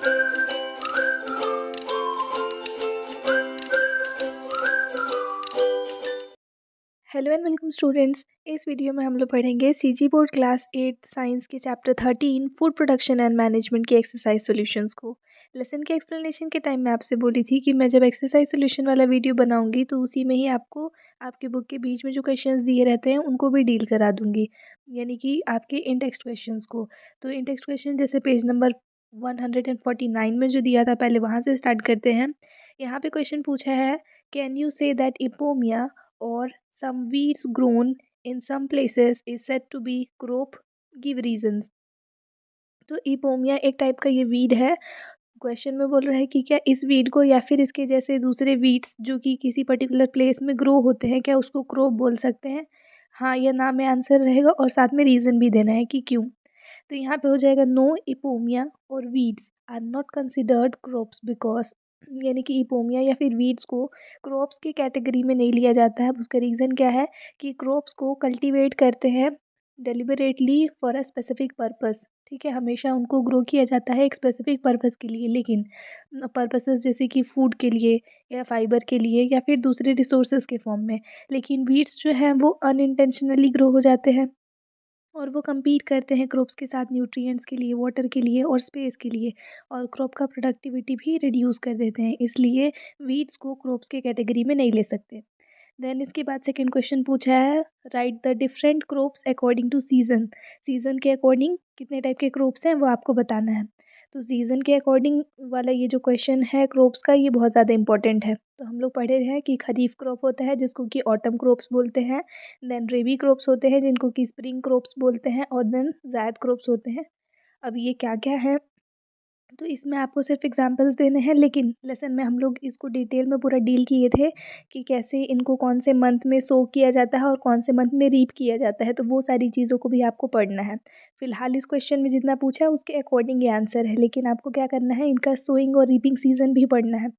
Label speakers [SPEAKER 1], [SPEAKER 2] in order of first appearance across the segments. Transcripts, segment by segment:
[SPEAKER 1] Hello and welcome students. इस video में हम लोग पढ़ेंगे सीजी बोर्ड क्लास 8 साइंस के chapter 13 food production and management की एक्सरसाइज सॉल्यूशंस को। लेसन के एक्सप्लेनेशन के टाइम मैं आपसे बोली थी कि मैं जब एक्सरसाइज सॉल्यूशन वाला वीडियो बनाऊंगी तो उसी में ही आपको आपके बुक के बीच में जो क्वेश्चंस दिए रहते हैं उनको भी डील करा दूंगी, यानी कि आपके इन टेक्स्ट क्वेश्चंस को। तो इन टेक्स्ट क्वेश्चन जैसे पेज नंबर 149 में जो दिया था, पहले वहाँ से स्टार्ट करते हैं। यहाँ पे क्वेश्चन पूछा है, can you say that Ipomoea or some weeds grown in some places is said to be crop, give reasons। तो इपोमिया एक टाइप का ये वीड है। क्वेश्चन में बोल रहा है कि क्या इस वीड को या फिर इसके जैसे दूसरे वीड्स जो कि किसी पर्टिकुलर प्लेस में ग्रो होते हैं, क्या उसको क्रॉप बोल सकते हैं। हाँ या ना में आंसर रहेगा और साथ में रीज़न भी देना है कि क्यों। तो यहाँ पे हो जाएगा नो, इपोमिया और weeds are not considered crops because, यानी कि इपोमिया या फिर वीड्स को क्रॉप्स की कैटेगरी में नहीं लिया जाता है। उसका रीज़न क्या है कि क्रॉप्स को कल्टीवेट करते हैं deliberately for a specific purpose. ठीक है, हमेशा उनको ग्रो किया जाता है एक स्पेसिफिक पर्पस के लिए, लेकिन पर्पसेस जैसे कि फूड के लिए या फाइबर के लिए या फिर दूसरे रिसोर्सेज के फॉर्म में। लेकिन वीड्स जो हैं वो अनइंटेंशनली ग्रो हो जाते हैं और वो compete करते हैं क्रॉप्स के साथ न्यूट्रिएंट्स के लिए, वाटर के लिए और स्पेस के लिए, और क्रॉप का प्रोडक्टिविटी भी रिड्यूस कर देते हैं। इसलिए वीड्स को क्रॉप्स के कैटेगरी में नहीं ले सकते। देन इसके बाद सेकंड क्वेश्चन पूछा है, write the different crops according to season. Season के अकॉर्डिंग कितने टाइप के क्रॉप्स हैं वो आपको बताना है। तो सीजन के अकॉर्डिंग वाला ये जो क्वेश्चन है क्रॉप्स का, ये बहुत ज़्यादा इंपॉर्टेंट है। तो हम लोग पढ़े हैं कि खरीफ क्रॉप होता है जिसको कि ऑटम क्रॉप्स बोलते हैं। देन रेबी क्रॉप्स होते हैं जिनको कि स्प्रिंग क्रॉप्स बोलते हैं, और देन जायद क्रॉप्स होते हैं। अब ये क्या क्या है, तो इसमें आपको सिर्फ एग्जांपल्स देने हैं, लेकिन लेसन में हम लोग इसको डिटेल में पूरा डील किए थे कि कैसे इनको कौन से मंथ में सो किया जाता है और कौन से मंथ में रीप किया जाता है। तो वो सारी चीज़ों को भी आपको पढ़ना है। फिलहाल इस क्वेश्चन में जितना पूछा है उसके अकॉर्डिंग ये आंसर है, लेकिन आपको क्या करना है, इनका सोइंग और रीपिंग सीजन भी पढ़ना है।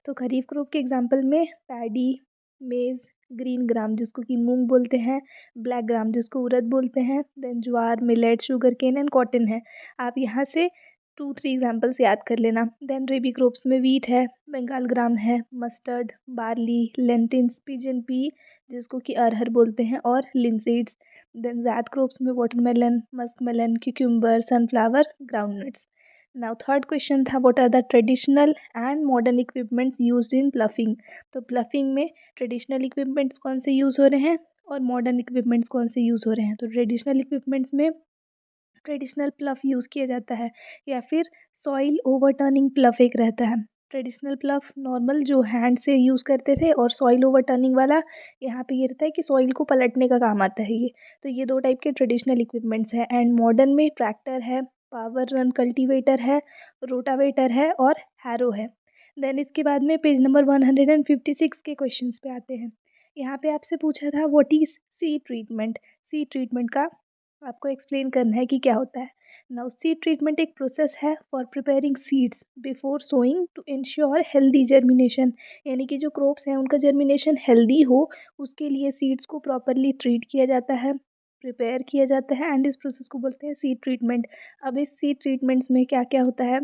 [SPEAKER 1] तो खरीफ क्रॉप के एग्जाम्पल में पैडी, मेज़, ग्रीन ग्राम जिसको कि मूंग बोलते हैं, ब्लैक ग्राम जिसको उड़द बोलते हैं, then jowar, millet, sugarcane and cotton है। आप यहाँ से 2-3 एग्जाम्पल्स याद कर लेना। देन रेबी क्रॉप्स में वीट है, बंगाल ग्राम है, mustard, barley, lentils, pigeon pea जिसको कि अरहर बोलते हैं, और लिनसीड्स। देन ज़ैद क्रॉप्स में watermelon, muskmelon, cucumber, sunflower, groundnuts. Now third question था, what are the traditional and modern equipments used in ploughing. तो प्लफिंग में ट्रेडिशनल इक्विपमेंट्स कौन से यूज़ हो रहे हैं और मॉडर्न इक्विपमेंट्स कौन से यूज़ हो रहे हैं। तो ट्रेडिशनल इक्विपमेंट्स में ट्रेडिशनल प्लफ यूज़ किया जाता है, या फिर सॉइल ओवरटर्निंग प्लफ एक रहता है। ट्रेडिशनल प्लफ नॉर्मल जो हैंड से यूज़ करते थे, और सॉइल ओवरटर्निंग वाला यहाँ पे ये रहता है कि सॉइल को पलटने का काम आता है ये। तो ये दो टाइप के ट्रेडिशनल इक्विपमेंट्स हैं। एंड मॉडर्न में ट्रैक्टर है, पावर रन कल्टीवेटर है, रोटावेटर है और हैरो है। देन इसके बाद में पेज नंबर 156 के क्वेश्चंस पे आते हैं। यहाँ पे आपसे पूछा था what is seed treatment. Seed treatment का आपको एक्सप्लेन करना है कि क्या होता है। नाउ सीड ट्रीटमेंट एक प्रोसेस है for preparing seeds before sowing to ensure healthy germination, यानी कि जो क्रॉप्स हैं उनका जर्मिनेशन हेल्दी हो उसके लिए सीड्स को प्रॉपरली ट्रीट किया जाता है, प्रिपेयर किया जाता है, एंड इस प्रोसेस को बोलते हैं सीड ट्रीटमेंट। अब इस सीड ट्रीटमेंट्स में क्या क्या होता है,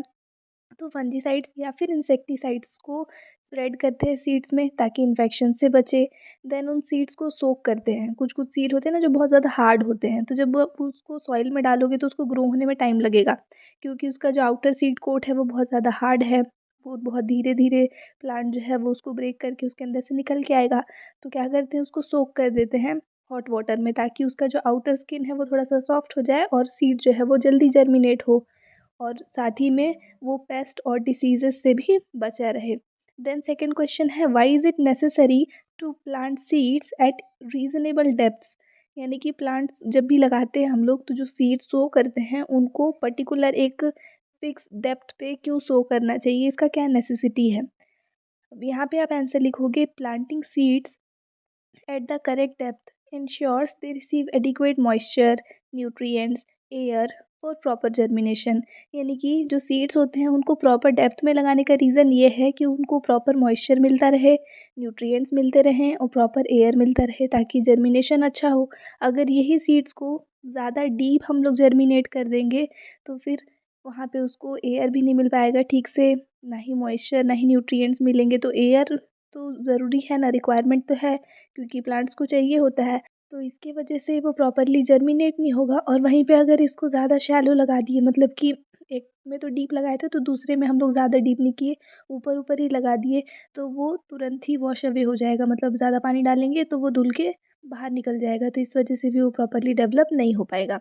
[SPEAKER 1] तो फंजीसाइड्स या फिर इंसेक्टिसाइड्स को स्प्रेड करते हैं सीड्स में ताकि इन्फेक्शन से बचे। देन उन सीड्स को सोक करते हैं। कुछ कुछ सीड होते हैं ना जो बहुत ज़्यादा हार्ड होते हैं, तो जब आप उसको सॉइल में डालोगे तो उसको ग्रो होने में टाइम लगेगा, क्योंकि उसका जो आउटर सीड कोट है वो बहुत ज़्यादा हार्ड है। वो बहुत धीरे धीरे प्लांट जो है वो उसको ब्रेक करके उसके अंदर से निकल के आएगा। तो क्या करते हैं, उसको सोक कर देते हैं हॉट वाटर में, ताकि उसका जो आउटर स्किन है वो थोड़ा सा सॉफ्ट हो जाए और सीड जो है वो जल्दी जर्मिनेट हो, और साथ ही में वो पेस्ट और डिसीजेस से भी बचा रहे। देन सेकेंड क्वेश्चन है, why is it necessary to plant seeds at reasonable depths. यानी कि प्लांट्स जब भी लगाते हैं हम लोग तो जो सीड सो करते हैं उनको पर्टिकुलर एक फिक्स डेप्थ पे क्यों सो करना चाहिए, इसका क्या नेसेसिटी है। अब यहाँ पे आप आंसर लिखोगे, planting seeds at the correct depth ensures they receive adequate moisture, nutrients, air और प्रॉपर जर्मिनेशन। यानी कि जो सीड्स होते हैं उनको प्रॉपर डेप्थ में लगाने का रीज़न ये है कि उनको प्रॉपर मॉइस्चर मिलता रहे, न्यूट्रिएंट्स मिलते रहें और प्रॉपर एयर मिलता रहे ताकि जर्मिनेशन अच्छा हो। अगर यही सीड्स को ज़्यादा डीप हम लोग जर्मिनेट कर देंगे तो फिर वहाँ पे उसको एयर भी नहीं मिल पाएगा ठीक से, ना ही मॉइस्चर, ना ही न्यूट्रिएंट्स मिलेंगे। तो एयर तो ज़रूरी है ना, रिक्वायरमेंट तो है क्योंकि प्लांट्स को चाहिए होता है। तो इसके वजह से वो प्रॉपरली जर्मिनेट नहीं होगा। और वहीं पे अगर इसको ज़्यादा शैलो लगा दिए, मतलब कि एक में तो डीप लगाए थे तो दूसरे में हम लोग ज़्यादा डीप नहीं किए, ऊपर ऊपर ही लगा दिए, तो वो तुरंत ही वॉश अवे हो जाएगा। मतलब ज़्यादा पानी डालेंगे तो वो धुल के बाहर निकल जाएगा, तो इस वजह से भी वो प्रॉपरली डेवलप नहीं हो पाएगा।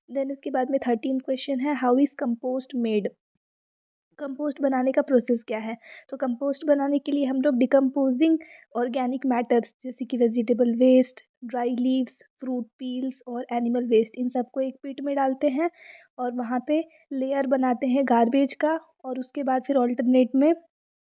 [SPEAKER 1] देन इसके बाद में 13 क्वेश्चन है, how is compost made. Compost बनाने का प्रोसेस क्या है। तो कंपोस्ट बनाने के लिए हम लोग डिकम्पोजिंग ऑर्गेनिक मैटर्स जैसे कि vegetable waste, dry leaves, fruit peels और एनिमल वेस्ट, इन सबको एक पिट में डालते हैं और वहाँ पे लेयर बनाते हैं गार्बेज का। और उसके बाद फिर ऑल्टरनेट में,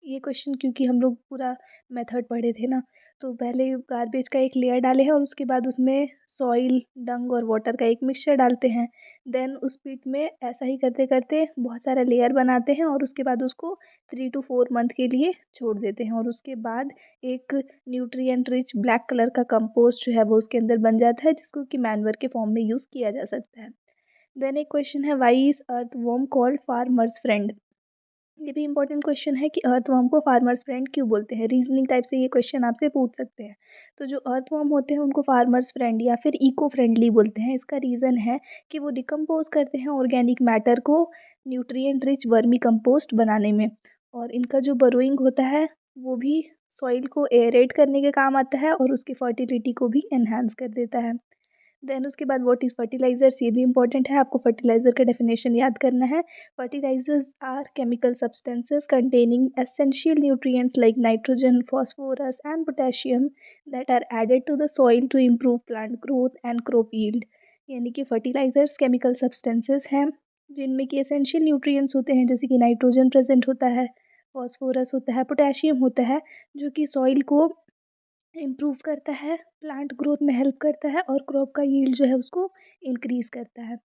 [SPEAKER 1] ये क्वेश्चन क्योंकि हम लोग पूरा मेथड पढ़े थे ना, तो पहले गार्बेज का एक लेयर डाले हैं और उसके बाद उसमें सॉइल, डंग और वाटर का एक मिक्सचर डालते हैं। देन उस पिट में ऐसा ही करते करते बहुत सारा लेयर बनाते हैं और उसके बाद उसको 3 to 4 मंथ के लिए छोड़ देते हैं। और उसके बाद एक न्यूट्रिएंट रिच ब्लैक कलर का कंपोस्ट जो है वो उसके अंदर बन जाता है, जिसको कि मैन्योर के फॉर्म में यूज़ किया जा सकता है। देन एक क्वेश्चन है, why is earthworm called farmers friend. ये भी इंपॉर्टेंट क्वेश्चन है कि अर्थवर्म को फार्मर्स फ्रेंड क्यों बोलते हैं। रीजनिंग टाइप से ये क्वेश्चन आपसे पूछ सकते हैं। तो जो अर्थवर्म होते हैं उनको फार्मर्स फ्रेंड या फिर इको फ्रेंडली बोलते हैं। इसका रीज़न है कि वो डिकम्पोज करते हैं ऑर्गेनिक मैटर को न्यूट्रिएंट रिच वर्मी कंपोस्ट बनाने में। और इनका जो बरोइंग होता है वो भी सॉइल को एयरेट करने के काम आता है और उसकी फर्टिलिटी को भी एनहांस कर देता है। देन उसके बाद व्हाट इज़ फर्टिलाइज़र्स, ये भी इंपॉर्टेंट है, आपको फर्टिलाइज़र का डेफिनेशन याद करना है। Fertilisers are chemical substances containing essential nutrients like nitrogen, phosphorus and potassium that are added to the soil to improve plant growth and crop yield. यानी कि फर्टिलाइज़र्स केमिकल सब्सटेंसेस हैं जिनमें कि एसेंशियल न्यूट्रिएंट्स होते हैं, जैसे कि नाइट्रोजन प्रेजेंट होता है, फॉस्फोरस होता है, पोटेशियम होता है, जो कि सॉइल को इम्प्रूव करता है, प्लांट ग्रोथ में हेल्प करता है और क्रॉप का यील्ड जो है उसको इंक्रीज़ करता है।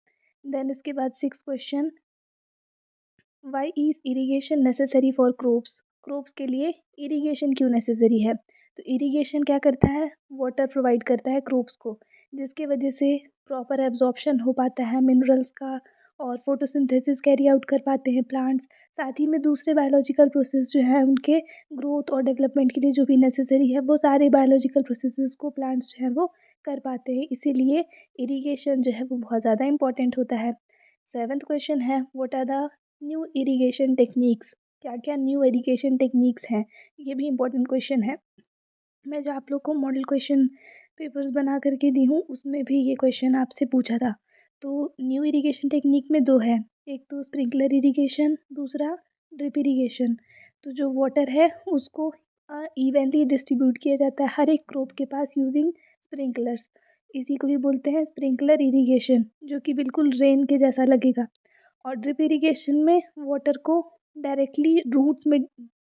[SPEAKER 1] देन इसके बाद 6 question, why is irrigation necessary for crops. Crops के लिए इरिगेशन क्यों नेसेसरी है। तो इरिगेशन क्या करता है, वाटर प्रोवाइड करता है क्रॉप्स को, जिसके वजह से प्रॉपर एब्जॉर्प्शन हो पाता है मिनरल्स का और फोटोसिंथेसिस कैरी आउट कर पाते हैं प्लांट्स। साथ ही में दूसरे बायोलॉजिकल प्रोसेस जो है उनके ग्रोथ और डेवलपमेंट के लिए जो भी नेसेसरी है वो सारे बायोलॉजिकल प्रोसेसेस को प्लांट्स जो है वो कर पाते हैं। इसीलिए इरिगेशन जो है वो बहुत ज़्यादा इंपॉर्टेंट होता है। 7th क्वेश्चन है, what are the new irrigation techniques. क्या क्या न्यू इरिगेशन टेक्निक्स हैं, ये भी इंपॉर्टेंट क्वेश्चन है। मैं जो आप लोग को मॉडल क्वेश्चन पेपर्स बना करके दी हूँ उसमें भी ये क्वेश्चन आपसे पूछा था। तो न्यू इरिगेशन टेक्निक में दो है, एक तो स्प्रिंकलर इरिगेशन, दूसरा ड्रिप इरिगेशन। तो जो वाटर है उसको इवनली डिस्ट्रीब्यूट किया जाता है हर एक क्रॉप के पास यूजिंग स्प्रिंकलर्स। इसी को ही बोलते हैं स्प्रिंकलर इरिगेशन, जो कि बिल्कुल रेन के जैसा लगेगा। और ड्रिप इरिगेशन में वाटर को डायरेक्टली रूट्स में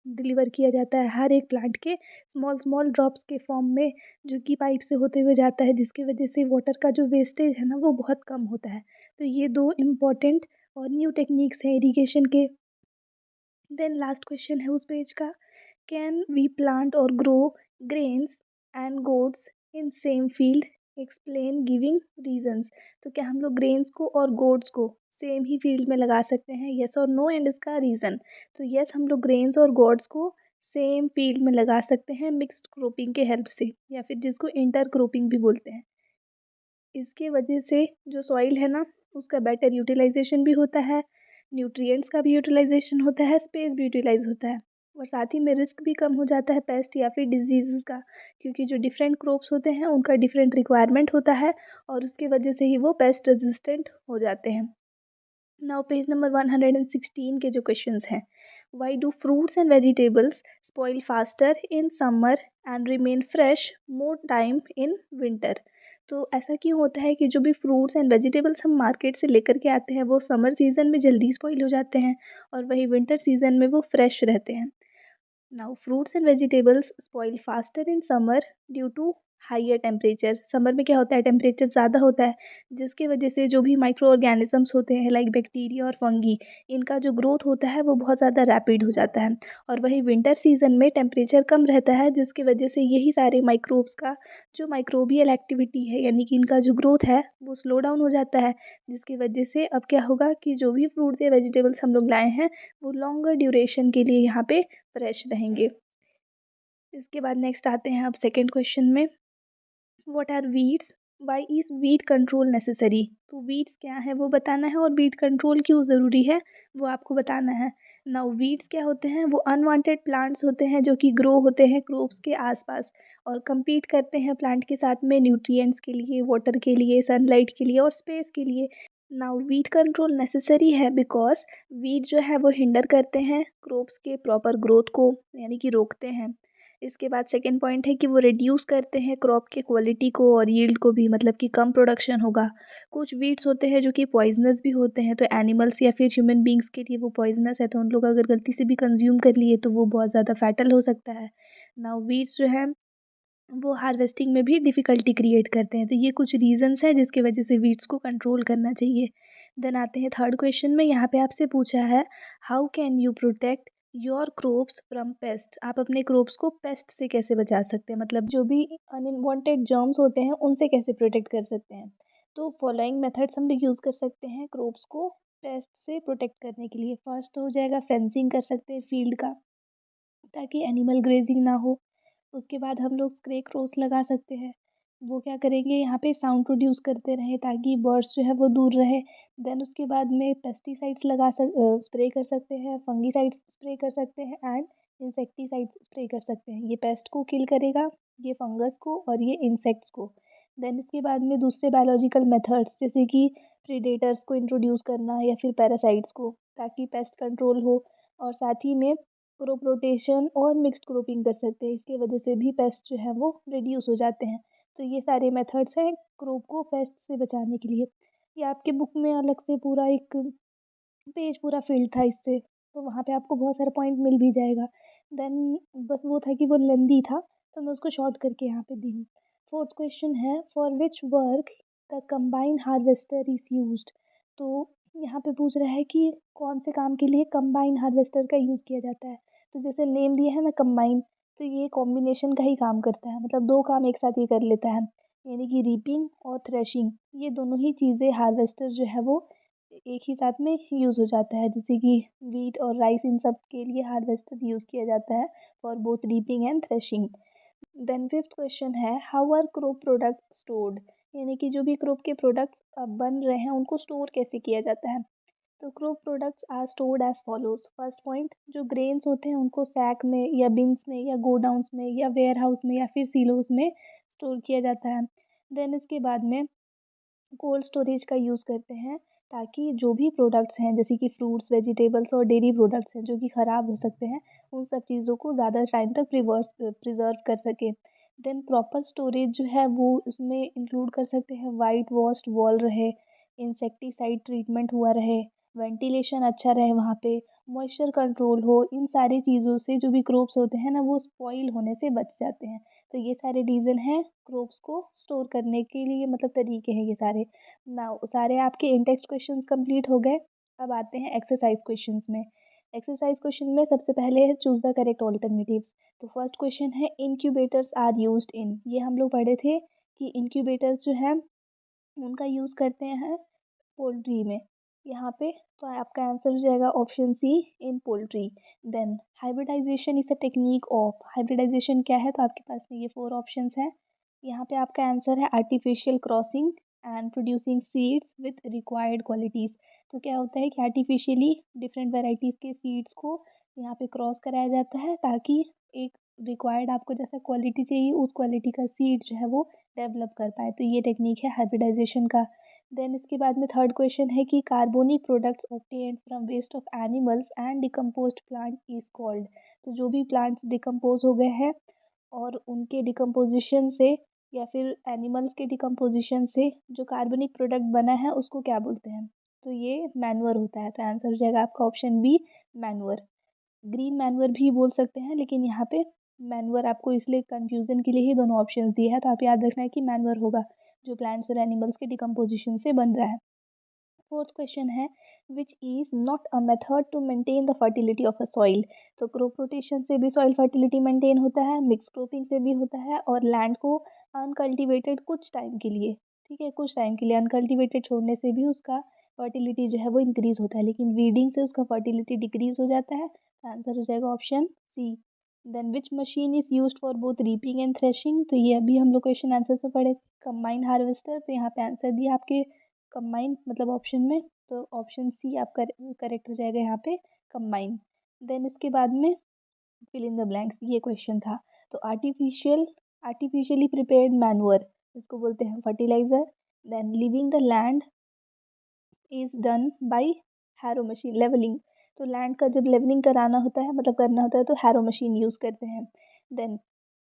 [SPEAKER 1] डिलीवर किया जाता है हर एक प्लांट के स्मॉल स्मॉल ड्रॉप्स के फॉर्म में, जो कि पाइप से होते हुए जाता है, जिसकी वजह से वाटर का जो वेस्टेज है ना वो बहुत कम होता है। तो ये दो इम्पॉर्टेंट और न्यू टेक्निक्स हैं इरिगेशन के। देन लास्ट क्वेश्चन है उस पेज का, कैन वी प्लांट और grow grains and goats in same field, explain giving reasons. तो क्या हम लोग ग्रेन्स को और गोट्स को सेम ही फील्ड में लगा सकते हैं, येस और नो, एंड इसका रीज़न। तो येस, हम लोग ग्रेन्स और गोट्स को सेम फील्ड में लगा सकते हैं मिक्स्ड क्रॉपिंग के हेल्प से, या फिर जिसको इंटर क्रॉपिंग भी बोलते हैं। इसके वजह से जो सॉइल है ना उसका बेटर यूटिलाइजेशन भी होता है, न्यूट्रिएंट्स का भी यूटिलाइजेशन होता है, स्पेस भी यूटिलाइज होता है। और साथ ही में रिस्क भी कम हो जाता है पेस्ट या फिर डिजीज़ का, क्योंकि जो डिफरेंट क्रॉप्स होते हैं उनका डिफरेंट रिक्वायरमेंट होता है और उसकी वजह से ही वो पेस्ट रेजिस्टेंट हो जाते हैं। नाउ पेज नंबर 116 के जो क्वेश्चंस हैं, why do fruits and vegetables spoil faster in summer and remain fresh more time in winter. तो ऐसा क्यों होता है कि जो भी फ्रूट्स एंड वेजिटेबल्स हम मार्केट से लेकर के आते हैं वो समर सीज़न में जल्दी स्पॉइल हो जाते हैं और वही विंटर सीज़न में वो फ्रेश रहते हैं। Now, fruits and vegetables spoil faster in summer due to higher temperature, summer में क्या होता है टेम्परेचर ज़्यादा होता है, जिसकी वजह से जो भी माइक्रो ऑर्गेनिजम्स होते हैं लाइक बैक्टीरिया और फंगी, इनका जो ग्रोथ होता है वो बहुत ज़्यादा रैपिड हो जाता है। और वहीं विंटर सीजन में टेम्परेचर कम रहता है, जिसकी वजह से यही सारे माइक्रोब्स का जो माइक्रोबियल एक्टिविटी है यानी कि इनका जो ग्रोथ है वो स्लो डाउन हो जाता है, जिसकी वजह से अब क्या होगा कि जो भी फ्रूट्स या वेजिटेबल्स हम लोग लाए हैं वो लॉन्गर ड्यूरेशन के लिए यहाँ पे फ्रेश रहेंगे। इसके बाद नेक्स्ट आते हैं अब सेकेंड क्वेश्चन में, what are weeds, why is weed control necessary. तो वीड्स क्या है वो बताना है और वीड कंट्रोल क्यों ज़रूरी है वो आपको बताना है। नाउ वीड्स क्या होते हैं, वो अनवांटेड प्लांट्स होते हैं जो कि ग्रो होते हैं क्रॉप्स के आसपास और compete करते हैं प्लांट के साथ में न्यूट्रिएंट्स के लिए, वाटर के लिए, सनलाइट के लिए और स्पेस के लिए। नाउ वीड कंट्रोल नेसेसरी है बिकॉज वीड जो है वो हिंडर करते हैं क्रॉप्स के प्रॉपर ग्रोथ को, यानी कि रोकते हैं। इसके बाद सेकेंड पॉइंट है कि वो रिड्यूस करते हैं क्रॉप के क्वालिटी को और यील्ड को भी, मतलब कि कम प्रोडक्शन होगा। कुछ वीड्स होते हैं जो कि पॉइजनस भी होते हैं, तो एनिमल्स या फिर ह्यूमन बींग्स के लिए वो पॉइजनस है, तो उन लोग अगर गलती से भी कंज्यूम कर लिए तो वो बहुत ज़्यादा फैटल हो सकता है। नाउ वीड्स जो है वो हार्वेस्टिंग में भी डिफ़िकल्टी क्रिएट करते हैं, तो ये कुछ रीज़न्स हैं जिसकी वजह से वीड्स को कंट्रोल करना चाहिए। देन आते हैं थर्ड क्वेश्चन में, यहाँ पे आपसे पूछा है how can you protect your crops from paste. आप अपने क्रॉप्स को पेस्ट से कैसे बचा सकते हैं, मतलब जो भी अनवांटेड जर्म्स होते हैं उनसे कैसे प्रोटेक्ट कर सकते हैं। तो फॉलोइंग मेथड्स हम लोग यूज़ कर सकते हैं क्रॉप्स को पेस्ट से प्रोटेक्ट करने के लिए। फर्स्ट हो जाएगा फेंसिंग कर सकते हैं फील्ड का, ताकि एनिमल ग्रेजिंग ना हो। उसके बाद हम लोग स्प्रे क्रॉस लगा सकते हैं, वो क्या करेंगे यहाँ पे साउंड प्रोड्यूस करते रहें ताकि बर्ड्स जो है वो दूर रहे। देन उसके बाद में पेस्टिसाइड्स स्प्रे कर सकते हैं, फंगीसाइड्स स्प्रे कर सकते हैं एंड इंसेक्टिसाइड्स स्प्रे कर सकते हैं। ये पेस्ट को किल करेगा, ये फंगस को और ये इंसेक्ट्स को। देन इसके बाद में दूसरे बायोलॉजिकल मेथड्स जैसे कि प्रीडेटर्स को इंट्रोड्यूस करना या फिर पैरासाइट्स को, ताकि पेस्ट कंट्रोल हो। और साथ ही में क्रॉप रोटेशन और मिक्स्ड क्रॉपिंग कर सकते हैं, इसकी वजह से भी पेस्ट जो है वो रिड्यूस हो जाते हैं। तो ये सारे मेथड्स हैं क्रॉप को पेस्ट से बचाने के लिए। ये आपके बुक में अलग से पूरा एक पेज पूरा फिल्ड था इससे, तो वहाँ पे आपको बहुत सारा पॉइंट मिल भी जाएगा। देन बस वो था कि वो लेंदी था, तो मैं उसको शॉर्ट करके यहाँ पे दी हूँ। फोर्थ क्वेश्चन है for which work the combine harvester is used. तो यहाँ पे पूछ रहा है कि कौन से काम के लिए कंबाइन हार्वेस्टर का यूज़ किया जाता है। तो जैसे नेम दिया है ना कंबाइन, तो ये कॉम्बिनेशन का ही काम करता है, मतलब दो काम एक साथ ही कर लेता है, यानी कि रीपिंग और थ्रेशिंग, ये दोनों ही चीज़ें हार्वेस्टर जो है वो एक ही साथ में यूज़ हो जाता है। जैसे कि व्हीट और राइस, इन सब के लिए हार्वेस्टर यूज़ किया जाता है for both reaping and threshing. Then fifth question है how are crop products stored, यानी कि जो भी क्रॉप के प्रोडक्ट्स बन रहे हैं उनको स्टोर कैसे किया जाता है। तो crop products are stored as follows. First point, जो ग्रेन्स होते हैं उनको सैक में या बिन्स में या गोडाउंस में या वेयर हाउस में या फिर सीलोज में स्टोर किया जाता है। देन इसके बाद में कोल्ड स्टोरेज का यूज़ करते हैं, ताकि जो भी प्रोडक्ट्स हैं जैसे कि फ्रूट्स, वेजिटेबल्स और डेयरी प्रोडक्ट्स हैं जो कि ख़राब हो सकते हैं, उन सब चीज़ों को ज़्यादा टाइम तक प्रिजर्व कर सकें। देन प्रॉपर स्टोरेज जो है वो उसमें इंक्लूड कर सकते हैं वाइट वॉश्ड वॉल रहे, इंसेक्टिसाइड ट्रीटमेंट हुआ रहे, वेंटिलेशन अच्छा रहे वहाँ पे, मॉइस्चर कंट्रोल हो। इन सारी चीज़ों से जो भी क्रॉप्स होते हैं ना वो स्पॉइल होने से बच जाते हैं। तो ये सारे रीज़न हैं क्रॉप्स को स्टोर करने के लिए, मतलब तरीके हैं ये सारे। नाउ सारे आपके इन टेक्स्ट क्वेश्चंस कंप्लीट हो गए। अब आते हैं एक्सरसाइज क्वेश्चंस में। एक्सरसाइज क्वेश्चन में सबसे पहले है चूज़ द करेक्ट ऑल्टरनेटिव्स। तो फर्स्ट क्वेश्चन है इनक्यूबेटर्स आर यूज्ड इन, ये हम लोग पढ़े थे कि इनक्यूबेटर्स जो है उनका यूज़ करते हैं पोल्ट्री में यहाँ पे। तो आपका आंसर हो जाएगा option C, in poultry. Then hybridization is a technique of, hybridization क्या है, तो आपके पास में ये फोर ऑप्शंस हैं। यहाँ पे आपका आंसर है artificial crossing and producing seeds with required qualities. तो क्या होता है कि आर्टिफिशियली डिफरेंट वेराइटीज़ के सीड्स को यहाँ पे क्रॉस कराया जाता है, ताकि एक रिक्वायर्ड आपको जैसा क्वालिटी चाहिए उस क्वालिटी का सीड जो है वो डेवलप कर पाए। तो ये टेक्निक है हाइब्रिडाइजेशन का। देन इसके बाद में थर्ड क्वेश्चन है कि carbonic products obtained from waste of animals and decomposed plant is called. तो जो भी प्लांट्स डिकम्पोज हो गए हैं और उनके डिकम्पोजिशन से या फिर एनिमल्स के डिकम्पोजिशन से जो कार्बनिक प्रोडक्ट बना है उसको क्या बोलते हैं। तो ये मैन्योर होता है। तो आंसर हो जाएगा आपका option B, manure. Green manure भी बोल सकते हैं, लेकिन यहाँ पे मैन्योर आपको इसलिए कन्फ्यूज़न के लिए ही दोनों ऑप्शंस दिए हैं, तो आप याद रखना है कि मैन्योर होगा जो प्लांट्स और एनिमल्स के डिकम्पोजिशन से बन रहा है। फोर्थ क्वेश्चन है which is not a method to maintain the fertility of a soil. तो क्रॉप रोटेशन से भी सॉइल फर्टिलिटी मेंटेन होता है, मिक्स क्रॉपिंग से भी होता है, और लैंड को अनकल्टिवेटेड कुछ टाइम के लिए, ठीक है, कुछ टाइम के लिए अनकल्टिवेटेड छोड़ने से भी उसका फर्टिलिटी जो है वो इंक्रीज़ होता है, लेकिन वीडिंग से उसका फर्टिलिटी डिक्रीज़ हो जाता है। आंसर हो जाएगा option C. Then which machine is used for both reaping and threshing. तो ये अभी हम लोग क्वेश्चन आंसर से पढ़े, कंबाइन हार्वेस्टर। तो यहाँ पे आंसर दिया आपके कंबाइन मतलब ऑप्शन में, तो ऑप्शन सी आपका करेक्ट हो जाएगा यहाँ पे, कंबाइन। देन इसके बाद में फिल इन द ब्लैंक्स, ये क्वेश्चन था। तो आर्टिफिशियली प्रिपेयर्ड मैन्योर, इसको बोलते हैं fertilizer. Then levelling the land is done by harrow machine levelling. तो लैंड का जब लेवलिंग कराना होता है मतलब करना होता है तो हैरो मशीन यूज़ करते हैं। देन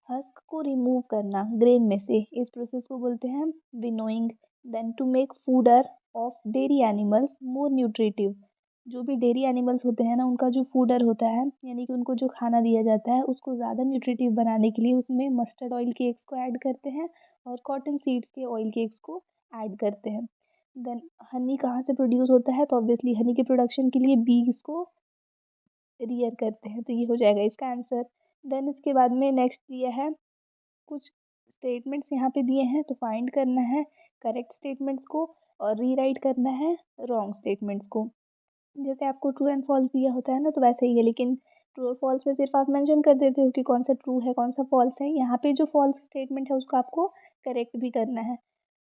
[SPEAKER 1] हस्क को रिमूव करना ग्रेन में से, इस प्रोसेस को बोलते हैं winnowing. Then to make fodder of dairy animals more nutritive. जो भी डेयरी एनिमल्स होते हैं ना, उनका जो फूडर होता है यानी कि उनको जो खाना दिया जाता है उसको ज़्यादा न्यूट्रिटिव बनाने के लिए उसमें मस्टर्ड ऑयल के एग्स को ऐड करते हैं और कॉटन सीड्स के ऑयल के एग्स को ऐड करते हैं। देन हनी कहाँ से प्रोड्यूस होता है, तो ऑब्वियसली हनी के प्रोडक्शन के लिए बीज को रियर करते हैं, तो ये हो जाएगा इसका आंसर। देन इसके बाद में नेक्स्ट दिया है कुछ स्टेटमेंट्स यहाँ पे दिए हैं, तो फाइंड करना है करेक्ट स्टेटमेंट्स को और रीराइट करना है रॉन्ग स्टेटमेंट्स को। जैसे आपको ट्रू एंड फॉल्स दिया होता है ना, तो वैसे ही है, लेकिन ट्रू और फॉल्स में सिर्फ आप मेंशन कर देते हो कि कौन सा ट्रू है कौन सा फॉल्स है। यहाँ पे जो फॉल्स स्टेटमेंट है उसको आपको करेक्ट भी करना है।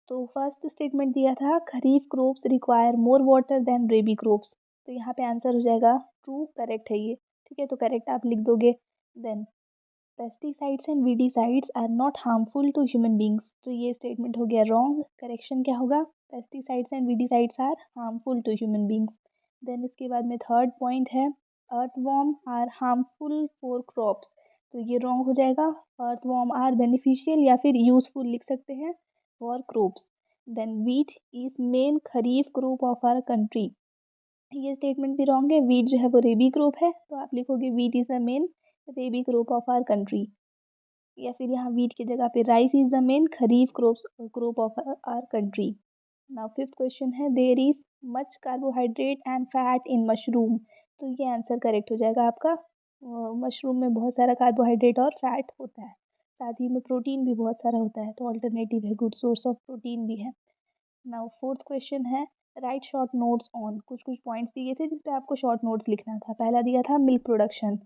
[SPEAKER 1] तो फर्स्ट स्टेटमेंट दिया था kharif crops require more water than rabi crops, तो यहाँ पे आंसर हो जाएगा ट्रू, करेक्ट है ये, ठीक है, तो करेक्ट आप लिख दोगे। Then pesticides and weedicides are not harmful to human beings, तो ये स्टेटमेंट हो गया रॉन्ग, करेक्शन क्या होगा, pesticides and weedicides are harmful to human beings. Then इसके बाद में थर्ड पॉइंट है earthworm are harmful for crops, तो ये रॉन्ग हो जाएगा, अर्थवॉर्म आर बेनिफिशियल या फिर यूजफुल लिख सकते हैं for crops. Then wheat is main kharif crop of our country, ये स्टेटमेंट भी रॉन्ग है, वीट जो है वो रेबी क्रॉप है, तो आप लिखोगे wheat is the main rabi crop of our country, या फिर यहाँ वीट की जगह पे rice is the main kharif crop of our country. Now fifth question है there is much carbohydrate and fat in mushroom, तो ये आंसर करेक्ट हो जाएगा आपका। मशरूम में बहुत सारा कार्बोहाइड्रेट और फैट होता है, साथ ही में प्रोटीन भी बहुत सारा होता है, तो ऑल्टरनेटिव है, गुड सोर्स ऑफ प्रोटीन भी है। नाउ फोर्थ क्वेश्चन है राइट शॉर्ट नोट्स ऑन, कुछ कुछ पॉइंट्स दिए थे जिसपे आपको शॉर्ट नोट्स लिखना था। पहला दिया था मिल्क प्रोडक्शन,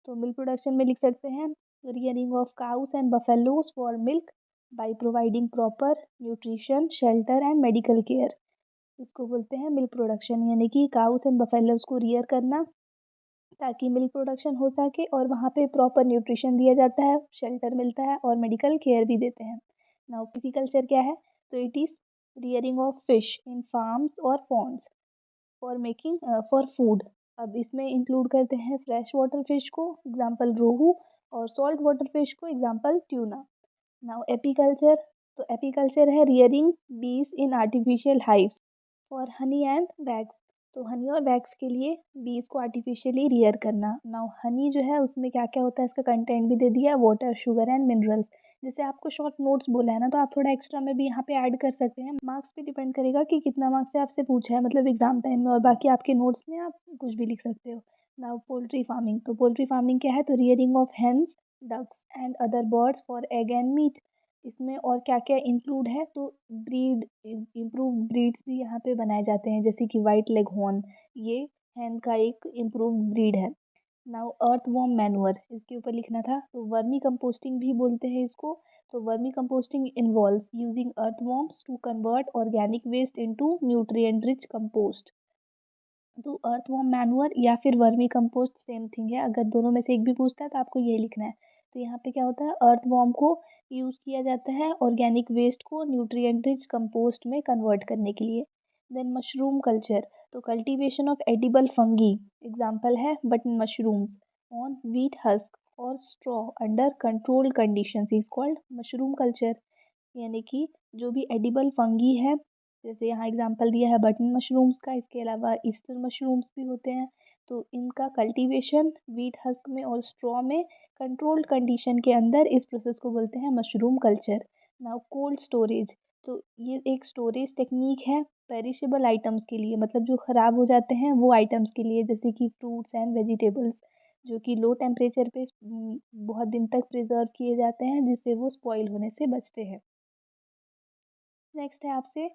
[SPEAKER 1] तो मिल्क प्रोडक्शन में लिख सकते हैं rearing of cows and buffaloes for milk by providing proper nutrition shelter and medical care, इसको बोलते हैं मिल्क प्रोडक्शन, यानी कि काउस एंड बफेलोज को रियर करना ताकि मिल्क प्रोडक्शन हो सके और वहाँ पे प्रॉपर न्यूट्रिशन दिया जाता है, शेल्टर मिलता है और मेडिकल केयर भी देते हैं। नाउ पिसीकल्चर क्या है, तो it is rearing of fish in farms और ponds for making for food. अब इसमें इंक्लूड करते हैं फ्रेश वाटर फिश को, एग्जांपल रोहू, और सॉल्ट वाटर फिश को, एग्जांपल ट्यूना। नाउ एपीकल्चर, तो एपीकल्चर है rearing bees in artificial hives for honey and wax, तो हनी और वैक्स के लिए बीज को आर्टिफिशियली रियर करना। नाउ हनी जो है उसमें क्या क्या होता है इसका कंटेंट भी दे दिया है, वाटर शुगर एंड मिनरल्स। जैसे आपको शॉर्ट नोट्स बोला है ना, तो आप थोड़ा एक्स्ट्रा में भी यहाँ पे ऐड कर सकते हैं, मार्क्स पे डिपेंड करेगा कि कितना मार्क्स से आपसे पूछा है मतलब एग्जाम टाइम में, और बाकी आपके नोट्स में आप कुछ भी लिख सकते हो। नाउ पोल्ट्री फार्मिंग, तो पोल्ट्री फार्मिंग क्या है, तो rearing of hens ducks and other birds for egg and meat, इसमें और क्या क्या इंक्लूड है, तो ब्रीड इम्प्रूव ब्रीड्स भी यहाँ पे बनाए जाते हैं, जैसे कि वाइट लेग हॉर्न, ये हैन का एक इम्प्रूव ब्रीड है। नाउ अर्थ वॉर्म मैनुअर, इसके ऊपर लिखना था, तो वर्मी कंपोस्टिंग भी बोलते हैं इसको, तो vermi composting involves using earth worms to convert organic waste into nutrient rich compost, तो अर्थवॉर्म मैनुअर या फिर वर्मी कंपोस्ट सेम थिंग है, अगर दोनों में से एक भी पूछता है तो आपको ये लिखना है। तो यहाँ पे क्या होता है, अर्थवॉर्म को यूज़ किया जाता है ऑर्गेनिक वेस्ट को न्यूट्रिएंट रिच कंपोस्ट में कन्वर्ट करने के लिए। देन मशरूम कल्चर, तो cultivation of edible fungi, example है button mushrooms on wheat husk और straw under controlled conditions is called mushroom culture, यानी कि जो भी एडिबल फंगी है, जैसे यहाँ एग्जांपल दिया है बटन मशरूम्स का, इसके अलावा ईस्टर मशरूम्स भी होते हैं, तो इनका कल्टीवेशन वीट हस्क में और स्ट्रॉ में कंट्रोल्ड कंडीशन के अंदर इस प्रोसेस को बोलते हैं mushroom culture. Now cold storage, तो ये एक स्टोरेज टेक्निक है पेरिशेबल आइटम्स के लिए, मतलब जो ख़राब हो जाते हैं वो आइटम्स के लिए, जैसे कि फ्रूट्स एंड वेजिटेबल्स, जो कि लो टेम्परेचर पे बहुत दिन तक प्रिजर्व किए जाते हैं जिससे वो स्पॉइल होने से बचते हैं। नेक्स्ट है आपसे,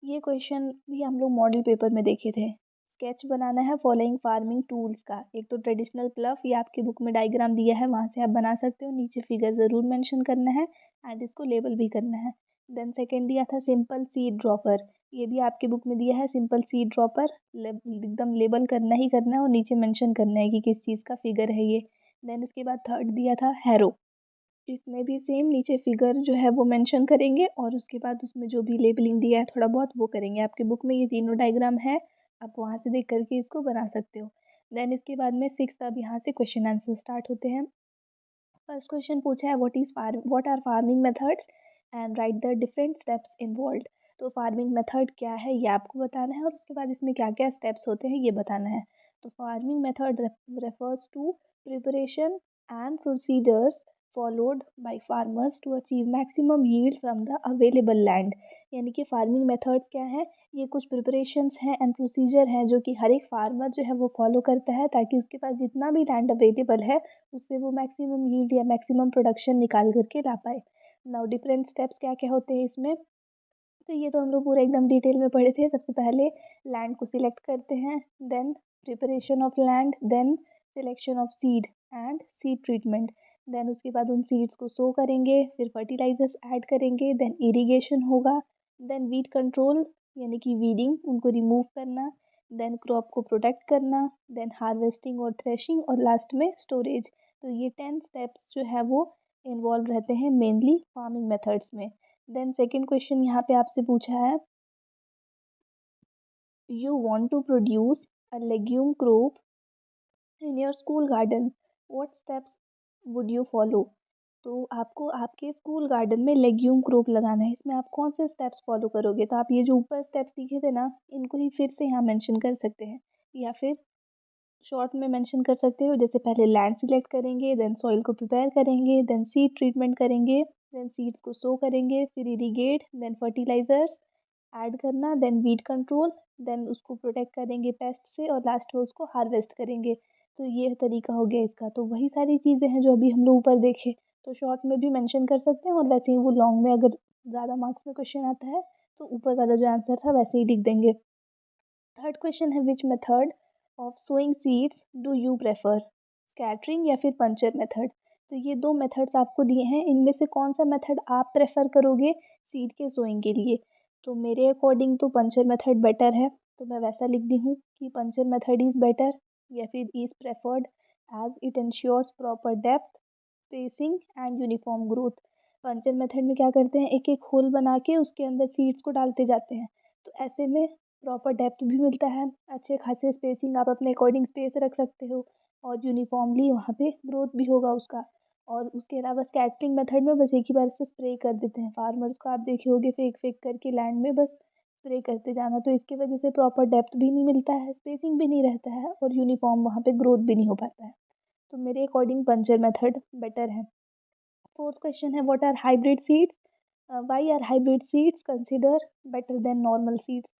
[SPEAKER 1] ये क्वेश्चन भी हम लोग मॉडल पेपर में देखे थे। स्केच बनाना है फॉलोइंग फार्मिंग टूल्स का। एक तो ट्रेडिशनल प्लफ, ये आपकी बुक में डायग्राम दिया है, वहाँ से आप बना सकते हो, नीचे फिगर ज़रूर मेंशन करना है एंड इसको लेबल भी करना है। देन सेकंड दिया था सिंपल सीड ड्रॉपर, ये भी आपकी बुक में दिया है सिंपल सीड ड्रॉपर, एकदम लेबल करना ही करना है और नीचे मेंशन करना है कि किस चीज़ का फिगर है ये। देन इसके बाद थर्ड दिया था हैरो, इसमें भी सेम नीचे फिगर जो है वो मेंशन करेंगे और उसके बाद उसमें जो भी लेबलिंग दिया है थोड़ा बहुत वो करेंगे। आपके बुक में ये तीनों डायग्राम है, आप वहाँ से देख करके इसको बना सकते हो। देन इसके बाद में सिक्स्थ, अब यहाँ से क्वेश्चन आंसर स्टार्ट होते हैं। फर्स्ट क्वेश्चन पूछा है what are farming methods and write the different steps involved. तो फार्मिंग मेथड क्या है ये आपको बताना है और उसके बाद इसमें क्या क्या स्टेप्स होते हैं ये बताना है। तो farming method refers to preparation and procedures followed by farmers to achieve maximum yield from the available land। यानी कि फार्मिंग मेथड्स क्या है, ये कुछ प्रिपरेशंस हैं एंड प्रोसीजर हैं जो कि हर एक फार्मर जो है वो फॉलो करता है ताकि उसके पास जितना भी लैंड अवेलेबल है उससे वो मैक्सिमम यील्ड या मैक्सिमम प्रोडक्शन निकाल करके ला पाए। नाउ डिफरेंट स्टेप्स क्या क्या होते हैं इसमें, तो ये तो हम लोग पूरा एकदम डिटेल में पढ़े थे। सबसे पहले लैंड को सिलेक्ट करते हैं, then preparation of land, then selection of seed and seed treatment, then उसके बाद उन सीड्स को सो करेंगे, फिर फर्टिलाइजर्स ऐड करेंगे, देन इरिगेशन होगा, देन वीड कंट्रोल यानी कि वीडिंग उनको रिमूव करना, देन क्रॉप को प्रोटेक्ट करना, देन हार्वेस्टिंग और थ्रेशिंग और लास्ट में स्टोरेज। तो ये 10 स्टेप्स जो है वो इन्वॉल्व रहते हैं मेनली फार्मिंग मेथड्स में। देन सेकेंड क्वेश्चन यहाँ पे आपसे पूछा है, you want to produce a legume crop in your school garden, what steps would you follow. तो आपको आपके स्कूल गार्डन में लेग्यूम क्रॉप लगाना है, इसमें आप कौन से स्टेप्स फॉलो करोगे। तो आप ये जो ऊपर स्टेप्स दिखे थे ना इनको ही फिर से यहाँ मेंशन कर सकते हैं या फिर शॉर्ट में मेंशन कर सकते हो। जैसे पहले लैंड सिलेक्ट करेंगे, देन सॉइल को प्रिपेयर करेंगे, देन सीड ट्रीटमेंट करेंगे, देन सीड्स को सो करेंगे, फिर इरीगेट, देन फर्टिलाइजर्स ऐड करना, देन वीड कंट्रोल, देन उसको प्रोटेक्ट करेंगे पेस्ट से और लास्ट में उसको हार्वेस्ट करेंगे। तो ये तरीका हो गया इसका। तो वही सारी चीज़ें हैं जो अभी हम लोग ऊपर देखे, तो शॉर्ट में भी मेंशन कर सकते हैं और वैसे ही वो लॉन्ग में अगर ज़्यादा मार्क्स में क्वेश्चन आता है तो ऊपर वाला जो आंसर था वैसे ही लिख देंगे। थर्ड क्वेश्चन है, which method of sowing seeds do you prefer, scattering या फिर पंचर मेथड। तो ये दो मेथड्स आपको दिए हैं, इनमें से कौन सा मेथड आप प्रेफर करोगे सीड के सोइंग के लिए। तो मेरे अकॉर्डिंग तो पंचर मेथड बेटर है, तो मैं वैसा लिख दी हूँ कि पंचर मेथड इज़ बेटर या फिर is preferred as it ensures proper depth spacing and uniform growth. पंचर मेथड में क्या करते हैं, एक एक होल बना के उसके अंदर सीड्स को डालते जाते हैं, तो ऐसे में प्रॉपर डेप्थ भी मिलता है, अच्छे खासे स्पेसिंग आप अपने अकॉर्डिंग स्पेस रख सकते हो और यूनिफॉर्मली वहाँ पे ग्रोथ भी होगा उसका। और उसके अलावा स्कैटरिंग मेथड में बस एक ही बार से स्प्रे कर देते हैं फार्मर्स को, आप देखे होगे फेंक फेंक करके लैंड में बस स्प्रे करते जाना, तो इसकी वजह से प्रॉपर डेप्थ भी नहीं मिलता है, स्पेसिंग भी नहीं रहता है और यूनिफॉर्म वहाँ पे ग्रोथ भी नहीं हो पाता है। तो मेरे अकॉर्डिंग पंचर मेथड बेटर है। फोर्थ क्वेश्चन है, what are hybrid seeds, why are hybrid seeds consider better than normal seeds.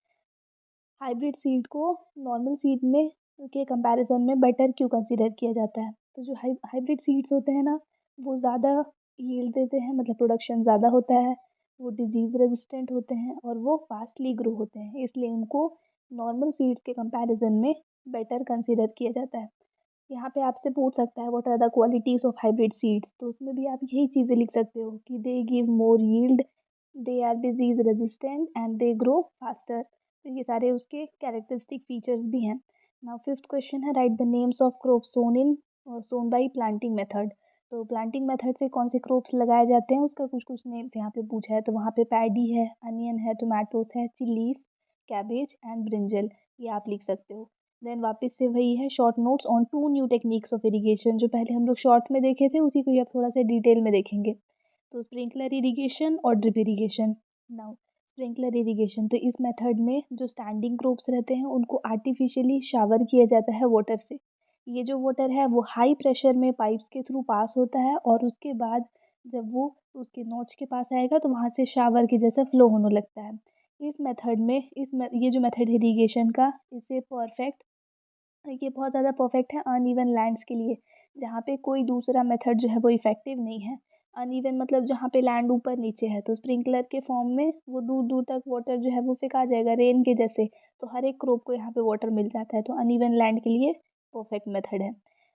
[SPEAKER 1] Hybrid seed को नॉर्मल सीड में के कंपैरिजन में बेटर क्यों कंसीडर किया जाता है। तो जो हाइब्रिड सीड्स होते हैं ना वो ज़्यादा यील्ड देते हैं, मतलब प्रोडक्शन ज़्यादा होता है, वो डिजीज़ रेजिस्टेंट होते हैं और वो फास्टली ग्रो होते हैं, इसलिए उनको नॉर्मल सीड्स के कंपैरिजन में बेटर कंसीडर किया जाता है। यहाँ पे आपसे पूछ सकता है what are the qualities of hybrid seeds, तो उसमें भी आप यही चीज़ें लिख सकते हो कि they give more yield, they are disease resistant and they grow faster. तो ये सारे उसके कैरेक्टरिस्टिक फीचर्स भी हैं। नाउ फिफ्थ क्वेश्चन है, write the names of crop sown by planting method. तो प्लांटिंग मेथड से कौन से क्रॉप्स लगाए जाते हैं उसका कुछ कुछ नेम्स यहाँ पे पूछा है। तो वहाँ पे पैडी है, अनियन है, टोमेटोस है, चिलीज, कैबेज एंड ब्रिंजल, ये आप लिख सकते हो। देन वापस से वही है, short notes on 2 new techniques of irrigation, जो पहले हम लोग शॉर्ट में देखे थे उसी को ही अब थोड़ा सा डिटेल में देखेंगे। तो स्प्रिंकलर इरिगेशन और drip irrigation. Now sprinkler irrigation, तो इस मेथड में जो स्टैंडिंग क्रोप्स रहते हैं उनको आर्टिफिशियली शावर किया जाता है वाटर से। ये जो वाटर है वो हाई प्रेशर में पाइप्स के थ्रू पास होता है और उसके बाद जब वो उसके नोच के पास आएगा तो वहाँ से शावर के जैसा फ्लो होने लगता है। इस मेथड में ये जो मेथड इरिगेशन का, इसे परफेक्ट, ये बहुत ज़्यादा परफेक्ट है अनइवन लैंड्स के लिए, जहाँ पे कोई दूसरा मेथड जो है वो इफ़ेक्टिव नहीं है। अनइवन मतलब जहाँ पे लैंड ऊपर नीचे है, तो स्प्रिंकलर के फॉर्म में वो दूर दूर तक वाटर जो है वो फेंका जाएगा रेन के जैसे, तो हर एक क्रोप को यहाँ पे वाटर मिल जाता है, तो अनइवन लैंड के लिए परफेक्ट मेथड है।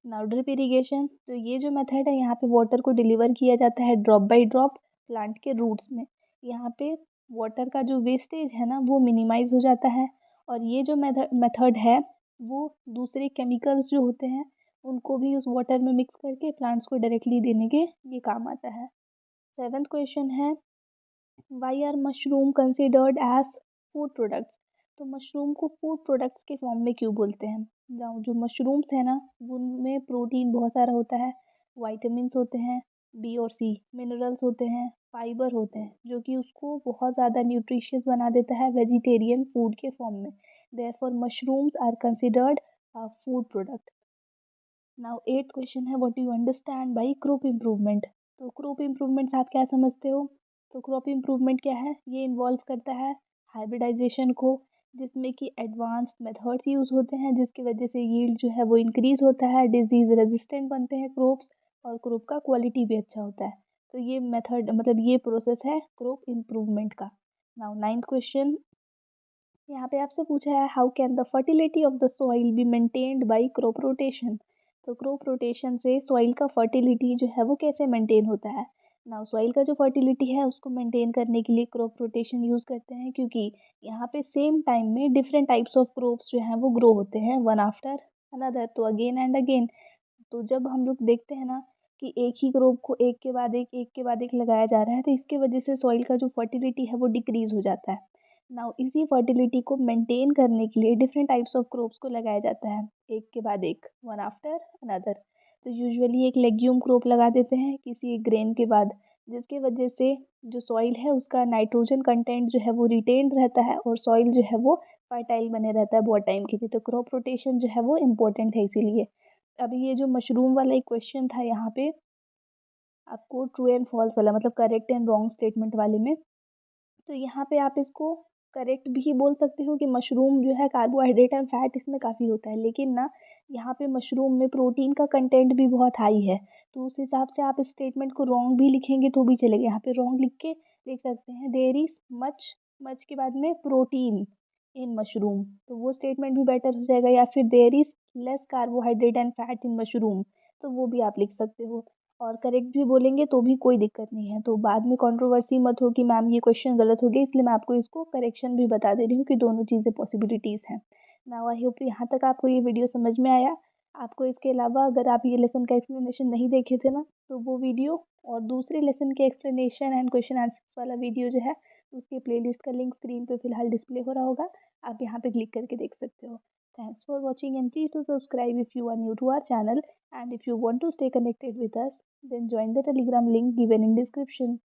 [SPEAKER 1] नाउ ड्रिप इरीगेशन, तो ये जो मेथड है यहाँ पे वाटर को डिलीवर किया जाता है ड्रॉप बाई ड्रॉप प्लांट के रूट्स में। यहाँ पे वाटर का जो वेस्टेज है ना वो मिनिमाइज हो जाता है, और ये जो मेथड है वो दूसरे केमिकल्स जो होते हैं उनको भी उस वाटर में मिक्स करके प्लांट्स को डायरेक्टली देने के ये काम आता है। सेवन्थ क्वेश्चन है, why are mushroom considered as food products, तो मशरूम को फूड प्रोडक्ट्स के फॉर्म में क्यों बोलते हैं। जो मशरूम्स है ना उनमें प्रोटीन बहुत सारा होता है, वाइटामस होते हैं, बी और सी मिनरल्स होते हैं, फाइबर होते हैं, जो कि उसको बहुत ज़्यादा न्यूट्रिशियस बना देता है वेजिटेरियन फूड के फॉर्म में। Therefore mushrooms are considered a food product. Now eighth question है, what do you understand by crop improvement, तो क्रॉप इम्प्रूवमेंट्स आप क्या समझते हो। तो क्रॉप इम्प्रूवमेंट क्या है, ये इन्वॉल्व करता है हाइब्रिडाइजेशन को, जिसमें कि एडवांस्ड मेथड्स यूज़ होते हैं जिसकी वजह से यील्ड जो है वो इंक्रीज़ होता है, डिजीज़ रेजिस्टेंट बनते हैं क्रॉप्स, और क्रॉप का क्वालिटी भी अच्छा होता है। तो ये मेथड मतलब ये प्रोसेस है क्रॉप इम्प्रूवमेंट का। नाउ नाइन्थ क्वेश्चन, यहाँ पे आपसे पूछा है, how can the fertility of the soil be maintained by crop rotation, तो क्रॉप रोटेशन से सॉइल का फर्टिलिटी जो है वो कैसे मेंटेन होता है। नाउ सॉइल का जो फर्टिलिटी है उसको मेंटेन करने के लिए क्रॉप रोटेशन यूज़ करते हैं, क्योंकि यहाँ पे सेम टाइम में डिफरेंट टाइप्स ऑफ क्रॉप्स जो हैं वो ग्रो होते हैं वन आफ्टर अनदर, तो अगेन एंड अगेन। तो जब हम लोग देखते हैं ना कि एक ही क्रॉप को एक के बाद एक लगाया जा रहा है, तो इसके वजह से सॉइल का जो फर्टिलिटी है वो डिक्रीज़ हो जाता है। नाउ इसी फर्टिलिटी को मेंटेन करने के लिए डिफरेंट टाइप्स ऑफ क्रॉप्स को लगाया जाता है एक के बाद एक, वन आफ्टर अनदर। तो यूजुअली एक लेग्यूम क्रॉप लगा देते हैं किसी एक ग्रेन के बाद, जिसके वजह से जो सॉइल है उसका नाइट्रोजन कंटेंट जो है वो रिटेन्ड रहता है और सॉइल जो है वो फर्टाइल बने रहता है बहुत टाइम के लिए। तो क्रॉप रोटेशन जो है वो इम्पोर्टेंट है इसीलिए। अभी ये जो मशरूम वाला एक क्वेश्चन था यहाँ पे आपको ट्रू एंड फॉल्स वाला, मतलब करेक्ट एंड रॉन्ग स्टेटमेंट वाले में, तो यहाँ पे आप इसको करेक्ट भी बोल सकते हो कि मशरूम जो है कार्बोहाइड्रेट एंड फैट इसमें काफ़ी होता है, लेकिन ना यहाँ पे मशरूम में प्रोटीन का कंटेंट भी बहुत हाई है, तो उस हिसाब से आप इस स्टेटमेंट को रॉन्ग भी लिखेंगे तो भी चलेगा। यहाँ पे रॉन्ग लिख के लिख सकते हैं, देयर इज मच, मच के बाद में प्रोटीन इन मशरूम, तो वो स्टेटमेंट भी बेटर हो जाएगा। या फिर there is less carbohydrate and fat in mushroom, तो वो भी आप लिख सकते हो। और करेक्ट भी बोलेंगे तो भी कोई दिक्कत नहीं है, तो बाद में कंट्रोवर्सी मत हो कि मैम ये क्वेश्चन गलत हो गया, इसलिए मैं आपको इसको करेक्शन भी बता दे रही हूँ कि दोनों चीज़ें पॉसिबिलिटीज़ हैं। नाउ आई होप यहाँ तक आपको ये वीडियो समझ में आया। आपको इसके अलावा अगर आप ये लेसन का एक्सप्लेनेशन नहीं देखे थे ना, तो वो वीडियो और दूसरे लेसन के एक्सप्लेनेशन एंड क्वेश्चन आंसर्स वाला वीडियो जो है उसके प्लेलिस्ट का लिंक स्क्रीन पे फिलहाल डिस्प्ले हो रहा होगा, आप यहाँ पे क्लिक करके देख सकते हो। Thanks for watching, and please do subscribe if you are new to our channel, and if you want to stay connected with us then join the Telegram link given in description.